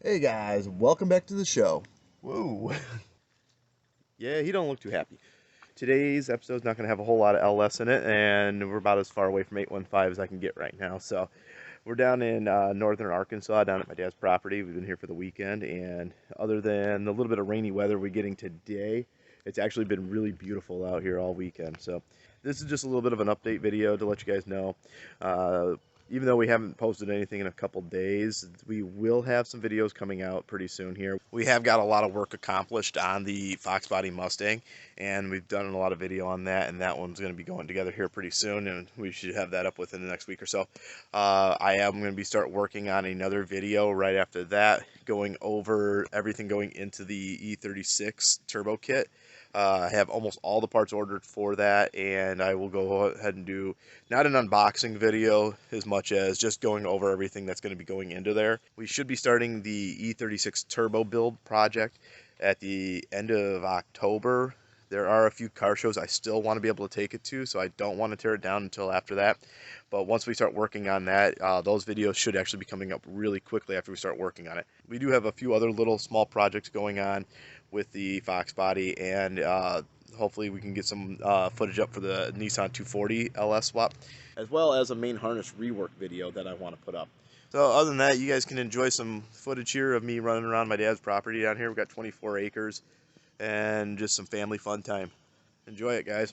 Hey guys, welcome back to the show. Whoa. Yeah, he don't look too happy. Today's episode's not going to have a whole lot of LS in it, and we're about as far away from 815 as I can get right now. So we're down in northern Arkansas, down at my dad's property. We've been here for the weekend, and other than the little bit of rainy weather we're getting today, it's actually been really beautiful out here all weekend. So this is just a little bit of an update video to let you guys know. Uh, Even though we haven't posted anything in a couple days, we will have some videos coming out pretty soon here. We have got a lot of work accomplished on the Fox Body Mustang, and we've done a lot of video on that, and that one's going to be going together here pretty soon, and we should have that up within the next week or so. I am going to start working on another video right after that, going over everything going into the E36 turbo kit. I have almost all the parts ordered for that, and I will go ahead and do not an unboxing video as much as just going over everything that's going to be going into there. We should be starting the E36 turbo build project at the end of October. There are a few car shows I still want to be able to take it to, so I don't want to tear it down until after that. But once we start working on that, those videos should actually be coming up really quickly after we start working on it. We do have a few other little small projects going on with the Fox Body, and hopefully we can get some footage up for the Nissan 240 LS swap, as well as a main harness rework video that I want to put up. So other than that, you guys can enjoy some footage here of me running around my dad's property down here. We've got 24 acres and just some family fun time. Enjoy it, guys.